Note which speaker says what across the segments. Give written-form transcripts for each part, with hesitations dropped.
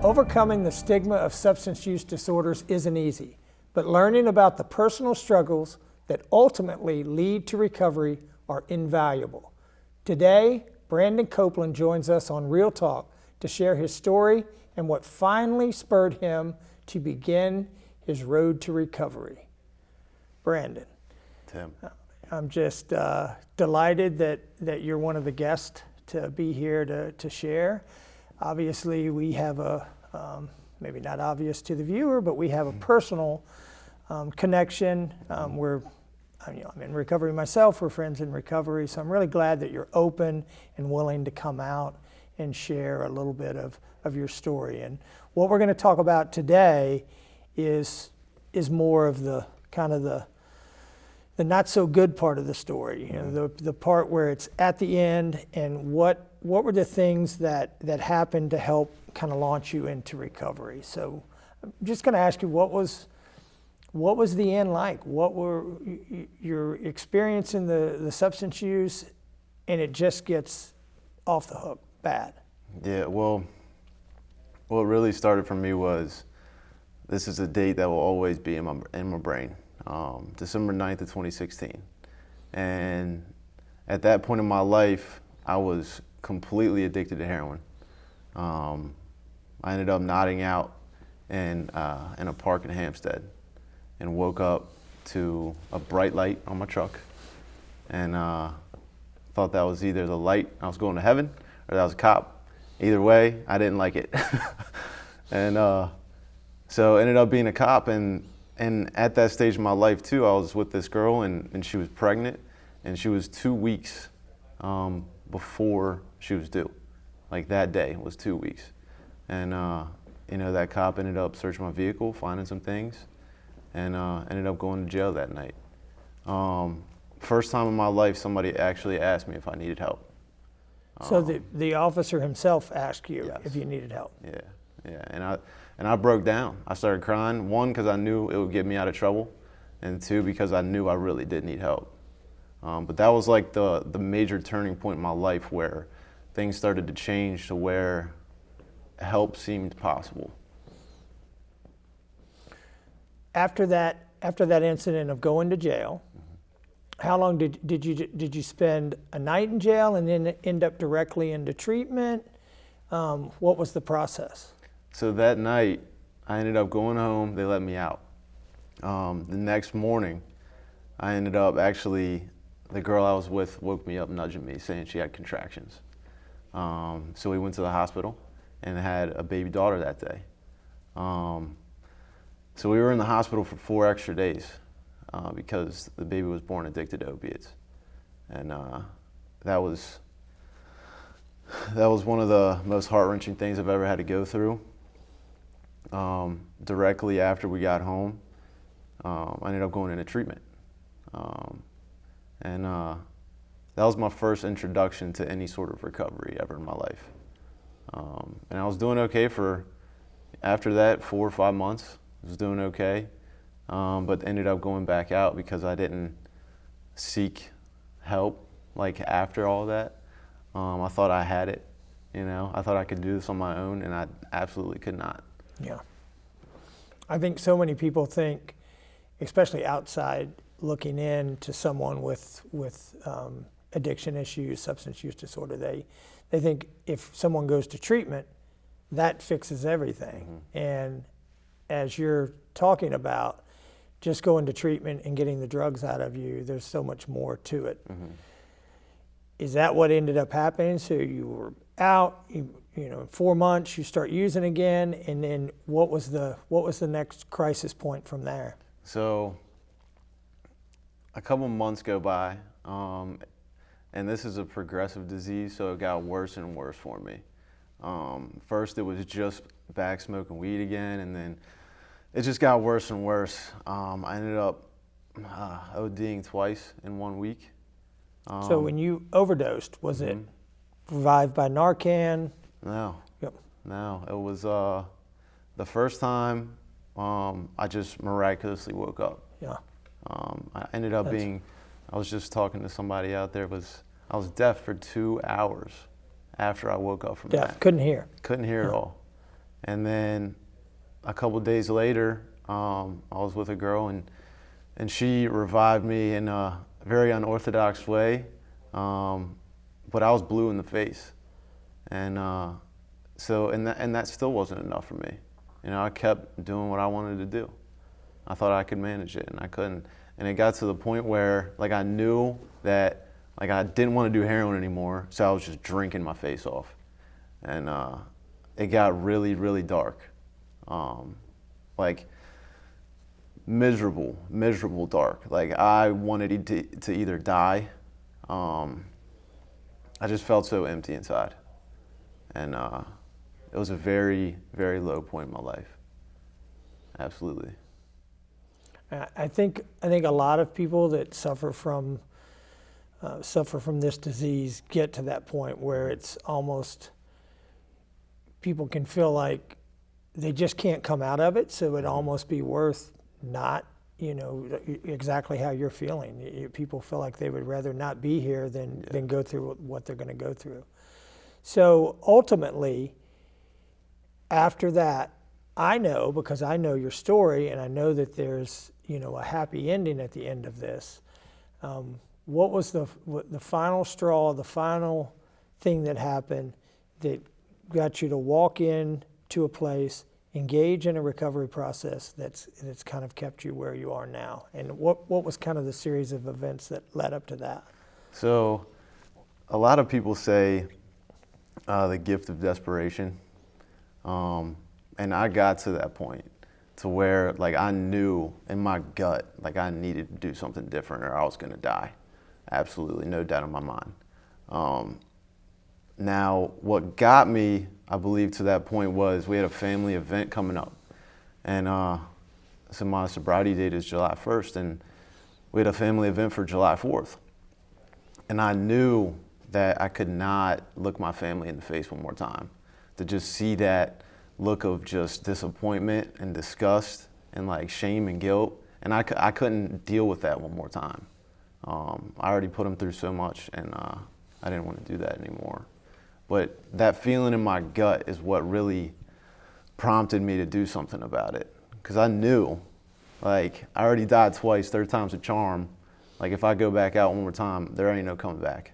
Speaker 1: Overcoming the stigma of substance use disorders isn't easy, but learning about the personal struggles that ultimately lead to recovery are invaluable. Today, Brandon Copeland joins us on Real Talk to share his story and what finally spurred him to begin his road to recovery. Brandon.
Speaker 2: Tim.
Speaker 1: I'm just delighted that you're one of the guests to be here to share. Obviously, we have a, maybe not obvious to the viewer, but we have a personal connection. I'm in recovery myself, we're friends in recovery, so I'm really glad that you're open and willing to come out and share a little bit of your story. And what we're going to talk about today is more of the kind of the not so good part of the story, you know, the part where it's at the end, and what were the things that happened to help kind of launch you into recovery. So I'm just going to ask you, what was the end like? What were your experience in the substance use, and it just gets off the hook bad?
Speaker 2: Yeah, well, what really started for me was, this is a date that will always be in my brain. December 9th of 2016. And at that point in my life, I was completely addicted to heroin. I ended up nodding out in a park in Hampstead and woke up to a bright light on my truck, and thought that was either the light I was going to heaven or that was a cop. Either way, I didn't like it. And so ended up being a cop, and at that stage of my life too, I was with this girl, and she was pregnant, and she was 2 weeks before she was due. Like that day was 2 weeks. And that cop ended up searching my vehicle, finding some things, and ended up going to jail that night. First time in my life somebody actually asked me if I needed help.
Speaker 1: So the officer himself asked you
Speaker 2: Yes.
Speaker 1: if you needed help?
Speaker 2: Yeah, and I broke down. I started crying, one, because I knew it would get me out of trouble, and two, because I knew I really did need help. But that was like the major turning point in my life where things started to change to where help seemed possible.
Speaker 1: After that incident of going to jail, how long did you spend a night in jail and then end up directly into treatment? What was the process?
Speaker 2: So that night, I ended up going home. They let me out. The next morning, I ended up the girl I was with woke me up, nudging me, saying she had contractions. So we went to the hospital and had a baby daughter that day. So we were in the hospital for 4 extra days because the baby was born addicted to opiates. And that was one of the most heart-wrenching things I've ever had to go through. Directly after we got home, I ended up going into treatment. And that was my first introduction to any sort of recovery ever in my life. And I was doing okay after that, 4 or 5 months. I was doing okay, but ended up going back out because I didn't seek help like after all that. I thought I had it, I thought I could do this on my own, and I absolutely could not.
Speaker 1: Yeah. I think so many people think, especially outside looking in to someone with addiction issues, substance use disorder, they think if someone goes to treatment, that fixes everything. Mm-hmm. And as you're talking about, just going to treatment and getting the drugs out of you, there's so much more to it. Mm-hmm. Is that what ended up happening? So you were out, in 4 months, you start using again, and then what was the next crisis point from there? So
Speaker 2: a couple months go by, and this is a progressive disease, so it got worse and worse for me. First, it was just back smoking weed again, and then it just got worse and worse. I ended up ODing twice in 1 week.
Speaker 1: So when you overdosed, was it revived by Narcan?
Speaker 2: No.
Speaker 1: Yep.
Speaker 2: No, it was the first time I just miraculously woke up.
Speaker 1: Yeah.
Speaker 2: I ended up I was just talking to somebody out there, I was deaf for 2 hours after I woke up from that.
Speaker 1: Couldn't hear.
Speaker 2: Couldn't hear at all. And then a couple days later, I was with a girl, and she revived me in a very unorthodox way, but I was blue in the face. And and that still wasn't enough for me. You know, I kept doing what I wanted to do. I thought I could manage it, and I couldn't. And it got to the point where, like, I knew that, like, I didn't want to do heroin anymore, so I was just drinking my face off. And it got really, really dark. Like, miserable dark. Like, I wanted to either die. I just felt so empty inside. And it was a very, very low point in my life. Absolutely.
Speaker 1: I think a lot of people that suffer from this disease get to that point where it's almost, people can feel like they just can't come out of it, so it'd almost be worth not, you know, exactly how you're feeling. People feel like they would rather not be here than go through what they're going to go through. So ultimately, after that, I know, because I know your story, and I know that there's, you know, a happy ending at the end of this. What was the final straw, the final thing that happened that got you to walk in to a place, engage in a recovery process that's kind of kept you where you are now? And what was kind of the series of events that led up to that?
Speaker 2: So, a lot of people say the gift of desperation. And I got to that point to where, like, I knew in my gut, like, I needed to do something different or I was going to die. Absolutely, no doubt in my mind. Now, what got me, I believe, to that point was we had a family event coming up. And so my sobriety date is July 1st, and we had a family event for July 4th. And I knew that I could not look my family in the face one more time. To just see that look of just disappointment and disgust and, like, shame and guilt. And I couldn't deal with that one more time. I already put them through so much, and I didn't want to do that anymore. But that feeling in my gut is what really prompted me to do something about it. Because I knew, like, I already died twice, third time's a charm. Like, if I go back out one more time, there ain't no coming back.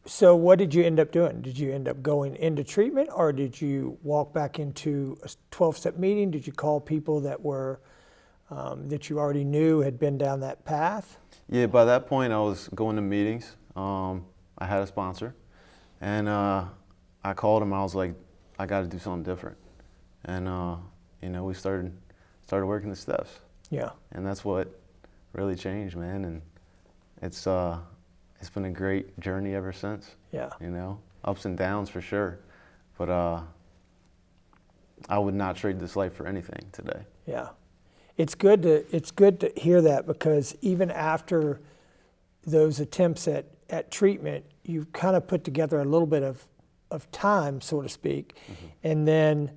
Speaker 1: So what did you end up doing? Did you end up going into treatment, or did you walk back into a 12-step meeting? Did you call people that were that you already knew had been down that path?
Speaker 2: Yeah, by that point I was going to meetings. I had a sponsor, and I called him. I was like, I got to do something different. And you know, we started working the steps.
Speaker 1: Yeah. And
Speaker 2: that's what really changed, man. And it's been a great journey ever since.
Speaker 1: Yeah.
Speaker 2: You know, ups and downs for sure, but I would not trade this life for anything today.
Speaker 1: Yeah. It's good to hear that, because even after those attempts at treatment, you kind of put together a little bit of time, so to speak. Mm-hmm. And then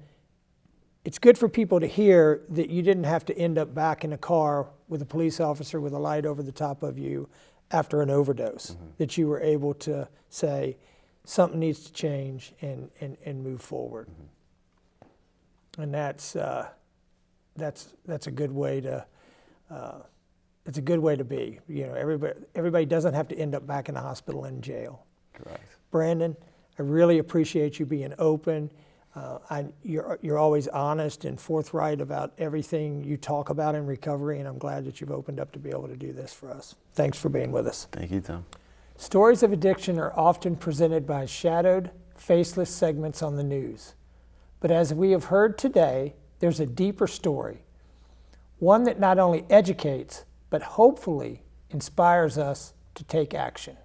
Speaker 1: it's good for people to hear that you didn't have to end up back in a car with a police officer with a light over the top of you after an overdose. Mm-hmm. That you were able to say something needs to change and move forward. Mm-hmm. And that's a good way to it's a good way to be. You know, everybody doesn't have to end up back in the hospital and jail.
Speaker 2: Correct.
Speaker 1: Brandon, I really appreciate you being open. You're always honest and forthright about everything you talk about in recovery, and I'm glad that you've opened up to be able to do this for us. Thanks for being with us.
Speaker 2: Thank you, Tom.
Speaker 1: Stories of addiction are often presented by shadowed, faceless segments on the news. But as we have heard today, there's a deeper story, one that not only educates, but hopefully inspires us to take action.